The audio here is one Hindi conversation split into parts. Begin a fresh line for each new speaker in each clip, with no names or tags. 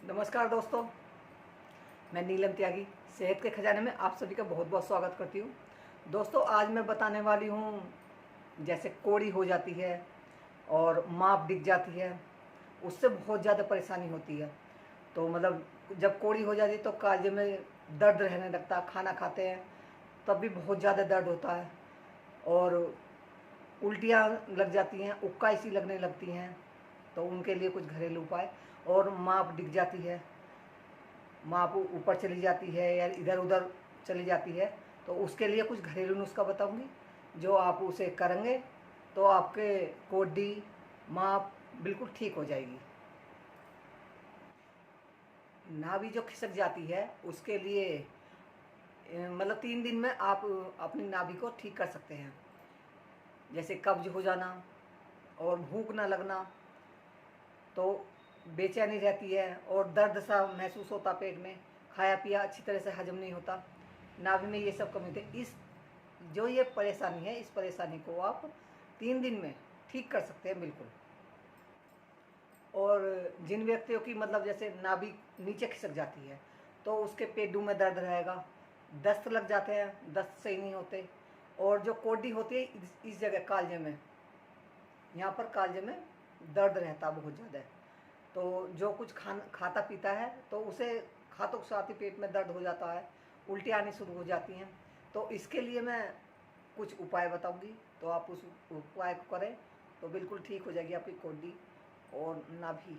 नमस्कार दोस्तों, मैं नीलम त्यागी सेहत के खजाने में आप सभी का बहुत बहुत स्वागत करती हूँ। दोस्तों, आज मैं बताने वाली हूँ, जैसे कोड़ी हो जाती है और माप दिख जाती है, उससे बहुत ज़्यादा परेशानी होती है। तो मतलब जब कोड़ी हो जाती है तो काजे में दर्द रहने लगता है, खाना खाते हैं तब भी बहुत ज़्यादा दर्द होता है और उल्टियाँ लग जाती हैं, उक्काई लगने लगती हैं। तो उनके लिए कुछ घरेलू उपाय। और माप दिख जाती है, माप ऊपर चली जाती है या इधर उधर चली जाती है, तो उसके लिए कुछ घरेलू नुस्खा बताऊंगी। जो आप उसे करेंगे तो आपके कोडी माप बिल्कुल ठीक हो जाएगी। नाभि जो खिसक जाती है उसके लिए मतलब 3 दिन में आप अपनी नाभि को ठीक कर सकते हैं। जैसे कब्ज हो जाना और भूख ना लगना, तो बेचैनी रहती है और दर्द सा महसूस होता पेट में, खाया पिया अच्छी तरह से हजम नहीं होता, नाभि में ये सब कमी होती है। इस जो ये परेशानी है, इस परेशानी को आप 3 दिन में ठीक कर सकते हैं बिल्कुल। और जिन व्यक्तियों की मतलब जैसे नाभि नीचे खिसक जाती है तो उसके पेडू में दर्द रहेगा, दस्त लग जाते हैं, दस्त सही नहीं होते। और जो कोडी होती है इस जगह कालजे में, यहाँ पर कालजे में दर्द रहता बहुत ज़्यादा। तो जो कुछ खाता पीता है तो उसे खातों के साथ ही पेट में दर्द हो जाता है, उल्टी आनी शुरू हो जाती हैं। तो इसके लिए मैं कुछ उपाय बताऊंगी, तो आप उस उपाय को करें तो बिल्कुल ठीक हो जाएगी आपकी कोडी और नाभि।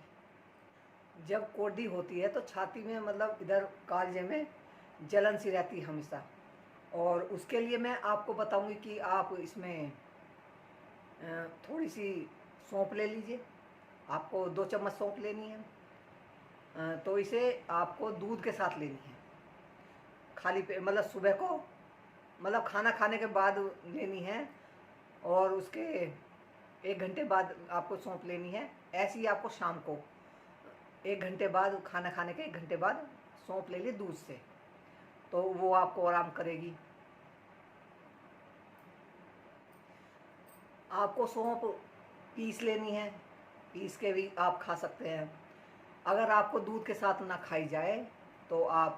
जब कोडी होती है तो छाती में मतलब इधर कालजे में जलन सी रहती है हमेशा। और उसके लिए मैं आपको बताऊंगी कि आप इसमें थोड़ी सी सौंफ ले लीजिए। आपको 2 चम्मच सौंफ लेनी है। तो इसे आपको दूध के साथ लेनी है, खाली पे मतलब सुबह को, मतलब खाना खाने के बाद लेनी है। और उसके 1 घंटे बाद आपको सौंफ लेनी है। ऐसे ही आपको शाम को 1 घंटे बाद, खाना खाने के 1 घंटे बाद सौंफ ले ली दूध से, तो वो आपको आराम करेगी। आपको सौंफ पीस लेनी है, पीस के भी आप खा सकते हैं। अगर आपको दूध के साथ ना खाई जाए तो आप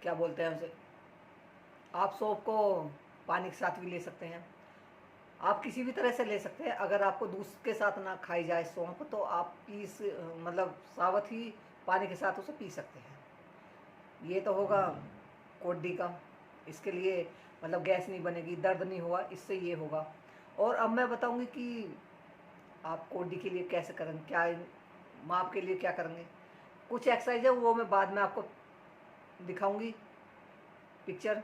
क्या बोलते हैं उसे, आप सौंफ को पानी के साथ भी ले सकते हैं। आप किसी भी तरह से ले सकते हैं। अगर आपको दूध के साथ ना खाई जाए सौंफ तो आप मतलब सावत ही पानी के साथ उसे पी सकते हैं। ये तो होगा कोडी का। इसके लिए मतलब गैस नहीं बनेगी, दर्द नहीं होगा, इससे ये होगा। और अब मैं बताऊंगी कि आप कोडी के लिए कैसे करेंगे, क्या माप के लिए क्या करेंगे। कुछ एक्सरसाइज है वो मैं बाद में आपको दिखाऊंगी, पिक्चर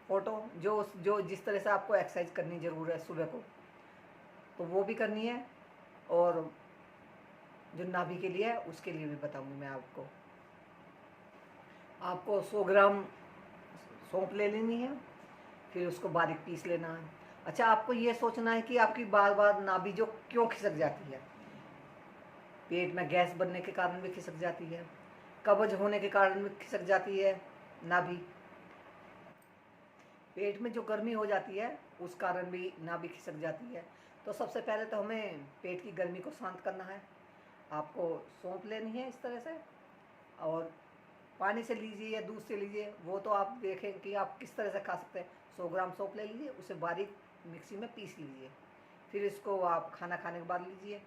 फोटो, जो जो जिस तरह से आपको एक्सरसाइज करनी जरूर है सुबह को, तो वो भी करनी है। और जो नाभि के लिए है उसके लिए भी बताऊंगी मैं आपको। आपको 100 ग्राम सौंफ ले लेनी है, फिर उसको बारीक पीस लेना है। अच्छा, आपको ये सोचना है कि आपकी बार बार नाभि जो क्यों खिसक जाती है। पेट में गैस बनने के कारण भी खिसक जाती है, कब्ज होने के कारण भी खिसक जाती है नाभि, पेट में जो गर्मी हो जाती है उस कारण भी नाभि खिसक जाती है। तो सबसे पहले तो हमें पेट की गर्मी को शांत करना है। आपको सौंफ लेनी है इस तरह से, और पानी से लीजिए या दूध से लीजिए, वो तो आप देखें कि आप किस तरह से खा सकते हैं। 100 ग्राम सौंफ ले लीजिए, उसे बारीक मिक्सी में पीस लीजिए, फिर इसको आप खाना खाने के बाद लीजिए।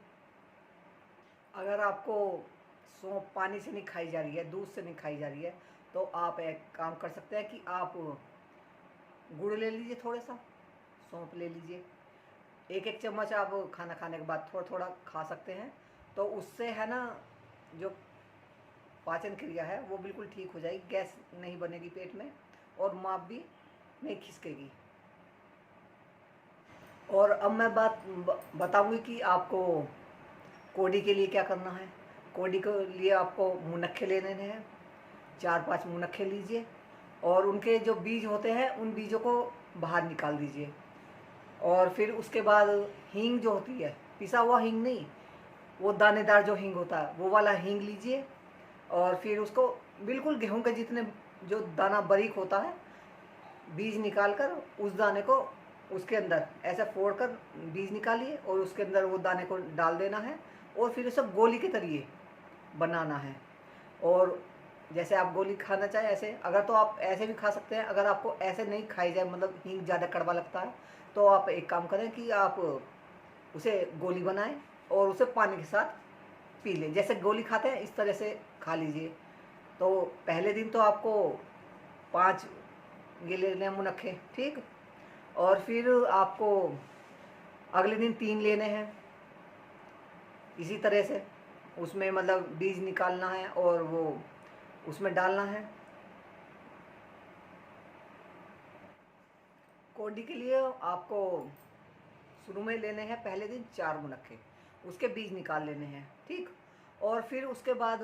अगर आपको सौंफ पानी से नहीं खाई जा रही है, दूध से नहीं खाई जा रही है, तो आप एक काम कर सकते हैं कि आप गुड़ ले लीजिए, थोड़ा सा सौंफ ले लीजिए, 1-1 चम्मच आप खाना खाने के बाद थोड़ा थोड़ा खा सकते हैं। तो उससे है ना, जो पाचन क्रिया है वो बिल्कुल ठीक हो जाएगी, गैस नहीं बनेगी पेट में और माप भी नहीं खिसकेगी। और अब मैं बात बताऊंगी कि आपको कोडी के लिए क्या करना है। कोडी के लिए आपको मुनक्खे लेने हैं, 4-5 मुनक्खे लीजिए और उनके जो बीज होते हैं उन बीजों को बाहर निकाल दीजिए। और फिर उसके बाद हींग जो होती है, पिसा हुआ हींग नहीं, वो दानेदार जो हींग होता है वो वाला हींग लीजिए। और फिर उसको बिल्कुल गेहूं के जितने जो दाना बारीक होता है, बीज निकाल कर उस दाने को उसके अंदर ऐसे फोड़ कर बीज निकालिए और उसके अंदर वो दाने को डाल देना है और फिर उसे गोली के तरीके बनाना है। और जैसे आप गोली खाना चाहें ऐसे, अगर तो आप ऐसे भी खा सकते हैं। अगर आपको ऐसे नहीं खाई जाए, मतलब हींग ज़्यादा कड़वा लगता है, तो आप एक काम करें कि आप उसे गोली बनाएं और उसे पानी के साथ पी लें। जैसे गोली खाते हैं इस तरह से खा लीजिए। तो पहले दिन तो आपको 5 ये लेने हैं मुनक्खे, ठीक। और फिर आपको अगले दिन 3 लेने हैं इसी तरह से। उसमें मतलब बीज निकालना है और वो उसमें डालना है। कोडी के लिए आपको शुरू में लेने हैं पहले दिन 4 मुनक्खे, उसके बीज निकाल लेने हैं, ठीक। और फिर उसके बाद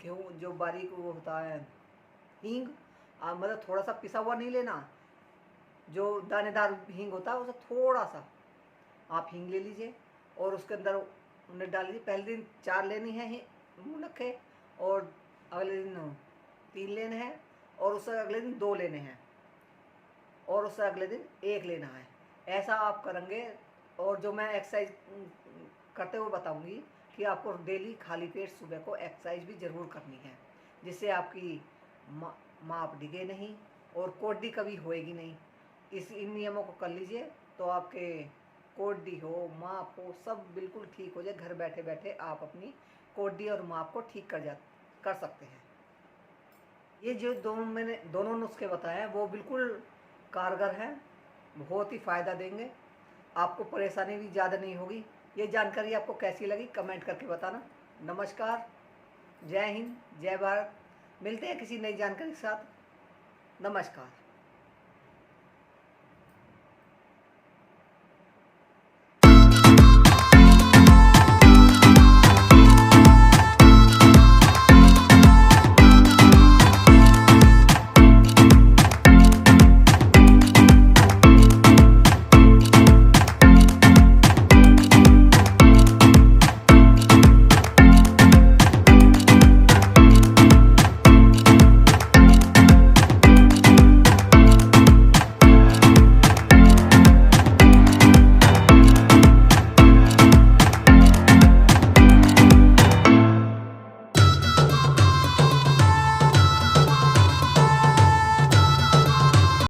गेहूँ जो बारीक वो होता है हींग, मतलब थोड़ा सा पिसा हुआ नहीं लेना, जो दानेदार हींग होता है उसे थोड़ा सा आप हींग ले लीजिए और उसके अंदर उन्हें डाल लीजिए। पहले दिन 4 लेनी है मुनक्खे और अगले दिन 3 लेने हैं और उससे अगले दिन 2 लेने हैं और उससे अगले दिन 1 लेना है। ऐसा आप करेंगे। और जो मैं एक्सरसाइज करते हुए बताऊंगी कि आपको डेली खाली पेट सुबह को एक्सरसाइज भी ज़रूर करनी है, जिससे आपकी माप डिगे नहीं और कोडी कभी होएगी नहीं। इन नियमों को कर लीजिए तो आपके कोडी हो, माप हो, सब बिल्कुल ठीक हो जाए। घर बैठे बैठे आप अपनी कोडी और माप को ठीक कर सकते हैं। ये जो मैंने दोनों नुस्खे बताए हैं वो बिल्कुल कारगर हैं, बहुत ही फ़ायदा देंगे। आपको परेशानी भी ज़्यादा नहीं होगी। ये जानकारी आपको कैसी लगी कमेंट करके बताना। नमस्कार, जय हिंद, जय भारत। मिलते हैं किसी नई जानकारी के साथ। नमस्कार।